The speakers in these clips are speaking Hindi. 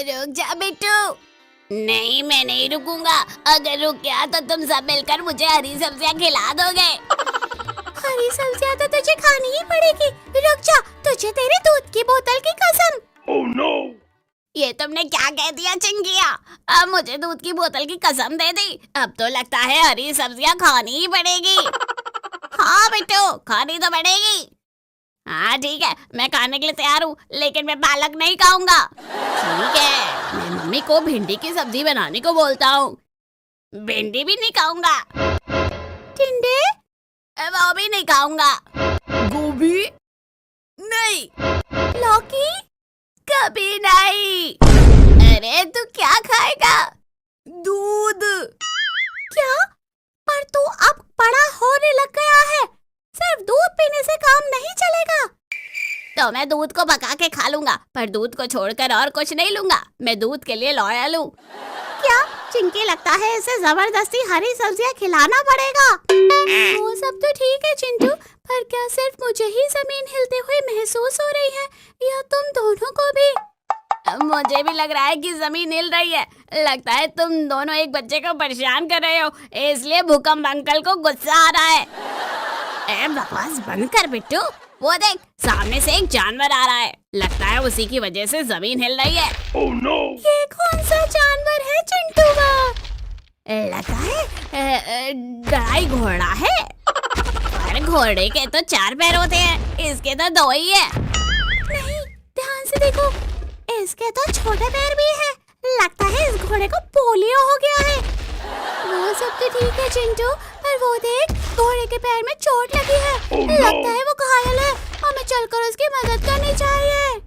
रुक जा बिट्टू। नहीं, मैं नहीं रुकूंगा। अगर रुक गया तो तुम सब मिलकर मुझे हरी सब्जियां खिला दोगे। हरी सब्जियां तो तुझे खानी ही पड़ेगी। रुक जा, तुझे तेरे दूध की बोतल की कसम। Oh no! ये तुमने क्या कह दिया चिंकिया? अब मुझे दूध की बोतल की कसम दे दी। अब तो लगता है हरी सब्जियां खानी ही पड़ेगी। हाँ बिट्टू, खानी तो पड़ेगी। हाँ ठीक है, मैं खाने के लिए तैयार हूँ, लेकिन मैं पालक नहीं खाऊंगा। ठीक है, मैं मम्मी को भिंडी की सब्जी बनाने को बोलता हूँ। भिंडी भी नहीं खाऊंगा। टिंडे? वो भी नहीं खाऊंगा। गोभी? नहीं। लौकी? कभी नहीं। अरे तू क्या खाएगा? दूध। क्या? पर तू अब बड़ा होने लग गया है। सिर्फ दूध पीने से काम नहीं चलेगा। तो मैं दूध को पका के खा लूंगा, पर दूध को छोड़कर और कुछ नहीं लूंगा। मैं दूध के लिए लॉयल हूँ। क्या चिंकी, लगता है इसे जबरदस्ती हरी सब्जियां खिलाना पड़ेगा। वो सब तो ठीक है चिंटू, पर क्या सिर्फ मुझे ही जमीन हिलते हुए महसूस हो रही है या तुम दोनों को भी? मुझे भी लग रहा है कि जमीन हिल रही है। लगता है तुम दोनों एक बच्चे को परेशान कर रहे हो, इसलिए भूकंप अंकल को गुस्सा आ रहा है। बकवास बंद कर बिट्टू। वो देख, सामने से एक जानवर आ रहा है। लगता है उसी की वजह से जमीन हिल रही है। Oh no! ये कौन सा जानवर है चिंटू का? लगता है दड़ाई घोड़ा है। पर घोड़े के तो 4 पैर होते हैं, इसके तो 2 ही है। नहीं, ध्यान से देखो, इसके तो छोटे पैर भी है। लगता है इस घोड़े को पोलियो हो गया है। वो सब तो ठीक है चिंटू, पर वो देख, घोड़े के पैर में चोट लगी है। Oh no! लगता है वो घायल है। हमें चलकर उसकी मदद करनी चाहिए।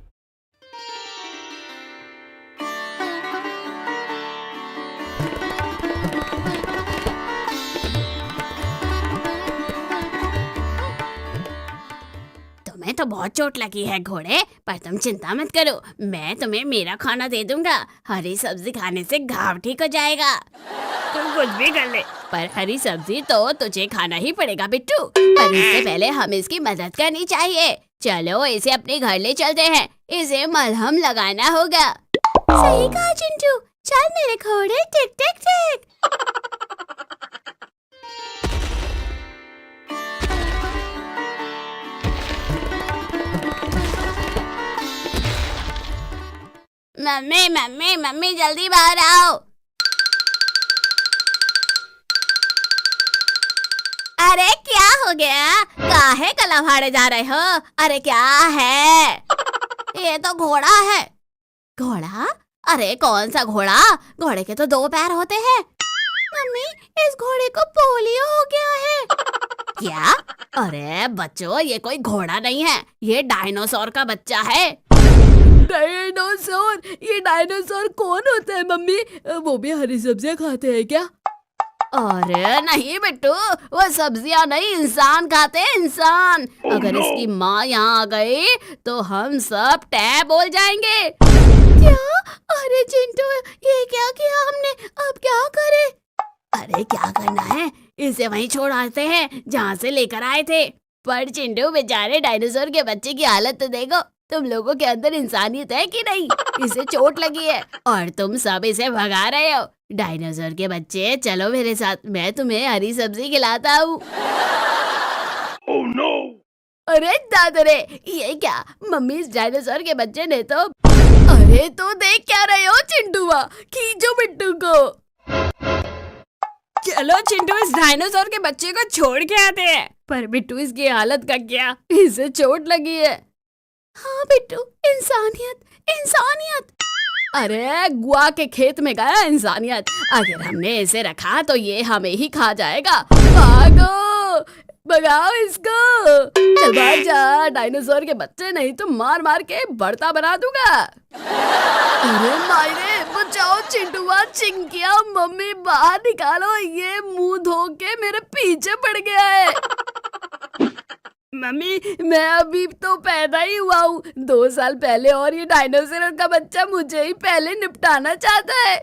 तुम्हें तो बहुत चोट लगी है घोड़े, पर तुम चिंता मत करो, मैं तुम्हें मेरा खाना दे दूंगा। हरी सब्जी खाने से घाव ठीक हो जाएगा। तुम कुछ भी कर ले, पर हरी सब्जी तो तुझे खाना ही पड़ेगा बिट्टू। पर इससे पहले हमें इसकी मदद करनी चाहिए। चलो इसे अपने घर ले चलते हैं, इसे मलहम लगाना होगा। सही कहा चिंटू, चल मेरे घोड़े, टिक टिक टिक। मम्मी मम्मी मम्मी जल्दी बाहर आओ। अरे क्या हो गया? काहे कला भाड़े जा रहे हो? अरे क्या है? ये तो घोड़ा है। घोड़ा? अरे कौन सा घोड़ा? घोड़े के तो 2 पैर होते हैं। मम्मी, इस घोड़े को पोलियो हो गया है। क्या? अरे बच्चों, ये कोई घोड़ा नहीं है, ये डायनासोर का बच्चा है। डायनासोर? ये डायनासोर कौन होता है मम्मी? वो भी हरी सब्जियां खाते हैं क्या? अरे नहीं बिट्टू, वो सब्जियां नहीं, इंसान खाते हैं, इंसान। Oh अगर no! इसकी माँ यहाँ आ गई तो हम सब टैब बोल जाएंगे। क्या? अरे चिंटू, ये क्या किया हमने? अब क्या करें? अरे क्या करना है, इसे वहीं छोड़ आते हैं जहाँ से लेकर आए थे। पर चिंटू, बेचारे डायनासोर के बच्चे की हालत तो देखो। तुम लोगों के अंदर इंसानियत है कि नहीं? इसे चोट लगी है और तुम सब इसे भगा रहे हो। डायनासोर के बच्चे, चलो मेरे साथ, मैं तुम्हें हरी सब्जी खिलाता हूँ। Oh no! अरे दादरे, ये क्या? मम्मी, इस डायनासोर के बच्चे ने तो। अरे तो देख क्या रहे हो चिंटूआ, खींचो बिट्टू को। चलो चिंटू, इस डायनासोर के बच्चे को छोड़ के आते हैं। पर बिट्टू, इसकी हालत का क्या? इसे चोट लगी है। हाँ बिट्टू, इंसानियत इंसानियत। अरे गुआ के खेत में गया इंसानियत। अगर हमने इसे रखा तो ये हमें ही खा जाएगा। भागो, भगाओ इसको। चल भाग जा डायनासोर के बच्चे, नहीं तो मार मार के भरता बना दूंगा। अरे मायरे, बचाओ चिंटुआ, चिंकिया, मम्मी बाहर निकालो, ये मुंह धो के मेरे पीछे पड़ गया है। मम्मी, मैं अभी तो पैदा ही हुआ हूँ 2 साल पहले, और ये डायनासोर का बच्चा मुझे ही पहले निपटाना चाहता है।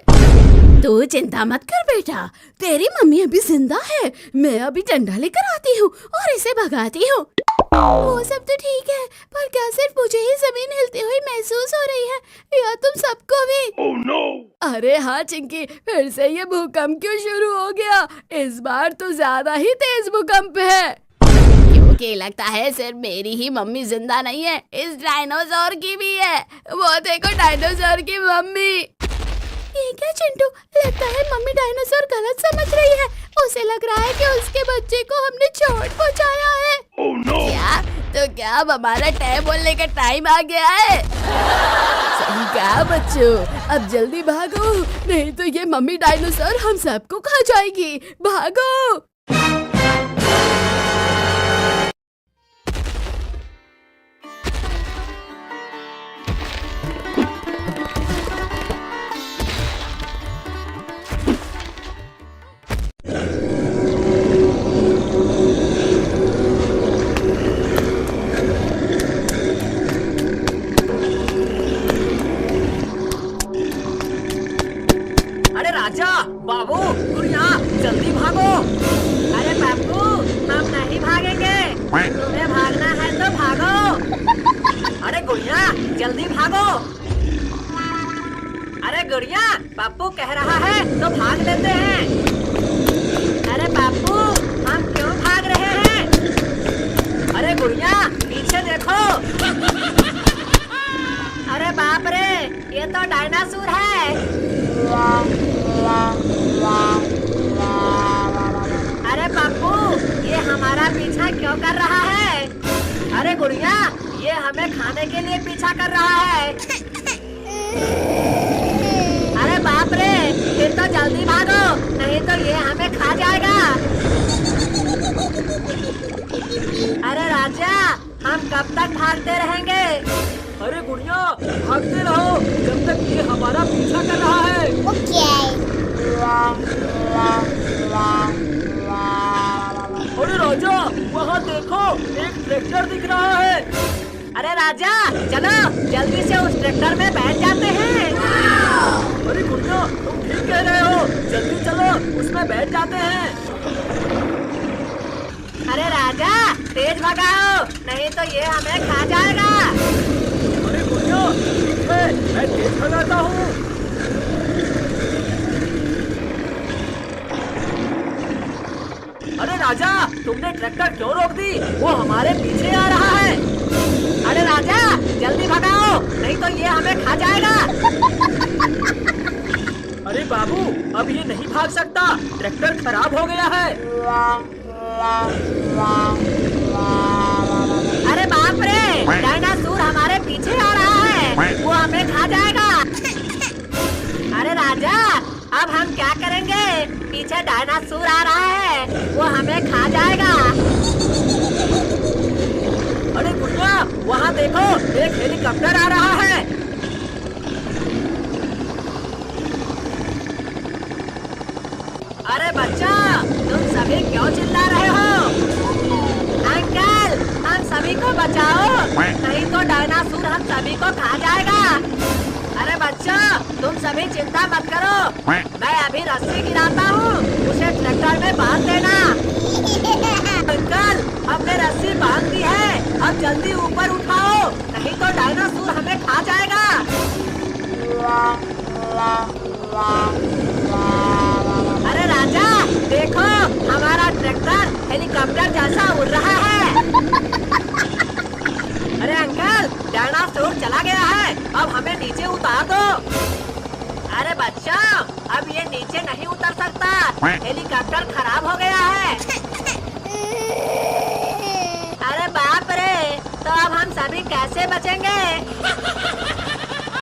तू चिंता मत कर बेटा, तेरी मम्मी अभी जिंदा है। मैं अभी डंडा लेकर आती हूँ और इसे भगाती हूँ। वो सब तो ठीक है, पर क्या सिर्फ मुझे ही जमीन हिलती हुई महसूस हो रही है या तुम सबको भी? Oh no! अरे हाँ चिंकी, फिर से ये भूकंप क्यों शुरू हो गया? इस बार तो ज्यादा ही तेज भूकंप है। क्योंकि लगता है सिर्फ मेरी ही मम्मी जिंदा नहीं है, इस डायनासोर की भी है। वो देखो डायनासोर की मम्मी। ये क्या चिंटू, लगता है मम्मी डायनासोर गलत समझ रही है। उसे लग रहा है कि उसके बच्चे को हमने चोट पहुंचाया है। Oh no! क्या अब हमारा टैब बोलने का टाइम आ गया है? सही कहा बच्चों, अब जल्दी भागो, नहीं तो ये मम्मी डायनासोर हम सबको खा जाएगी। भागो। अरे राजा, बाबू, गुड़िया, जल्दी भागो। अरे बाबू, हम नहीं भागेंगे। तुम्हें भागना है तो भागो। अरे गुड़िया, जल्दी भागो। अरे गुड़िया, पप्पू कह रहा है तो भाग लेते हैं। अरे बापू, हम क्यों भाग रहे हैं? अरे गुड़िया, पीछे देखो। अरे बाप रे, ये तो डायनासोर है। अरे पप्पू, ये हमारा पीछा क्यों कर रहा है? अरे गुड़िया, ये हमें खाने के लिए पीछा कर रहा है। अरे बाप रे, फिर तो जल्दी भागो, नहीं तो ये हमें खा जाएगा। अरे राजा, हम कब तक भागते रहेंगे? अरे गुड़िया, भागते रहो जब तक ये हमारा पीछा कर रहा है। अरे राजा, वहाँ देखो, एक ट्रैक्टर दिख रहा है। अरे राजा, चलो जल्दी से उस ट्रैक्टर में बैठ जाते हैं। अरे गुड़िया, तुम ठीक कह रहे हो, जल्दी चलो उसमें बैठ जाते हैं। अरे राजा, तेज भगाओ, नहीं तो ये हमें खा जाएगा। अरे गुड़िया, ठीक है, मैं तेज भगाता हूँ। अरे राजा, तुमने ट्रैक्टर क्यों रोक दी? वो हमारे पीछे आ रहा है। अरे राजा, जल्दी भगाओ, नहीं तो ये हमें खा जाएगा। अरे बाबू, अब ये नहीं भाग सकता, ट्रैक्टर खराब हो गया है। अरे बाप रे, डायनासोर हमारे पीछे आ रहा है, वो हमें खा जाएगा। अरे राजा, अब हम क्या करेंगे? पीछे डायनासोर आ रहा है, वो हमें खा जाएगा। अरे गुड़िया, वहाँ देखो, एक हेलीकॉप्टर आ रहा है। अरे बच्चा, तुम सभी क्यों चिल्ला रहे हो? अंकल, हम सभी को बचाओ, नहीं तो डायनासोर हम सभी को खा जाएगा। अरे बच्चा, तुम सभी चिंता मत करो, मैं अभी रस्सी गिराता हूँ, उसे ट्रैक्टर में बांध देना। अंकल, हमने रस्सी बांध दी है, अब जल्दी ऊपर उठाओ, नहीं तो डायनासोर हमें खा जाएगा। अरे राजा, देखो, हमारा ट्रैक्टर हेलीकॉप्टर जैसा उड़ रहा है। अरे अंकल, डायनासोर चला गया है, अब हमें नीचे उतार दो। अरे बच्चा, अब ये नीचे नहीं उतर सकता, हेलीकॉप्टर खराब हो गया है। अरे बाप रे, तो अब हम सभी कैसे बचेंगे?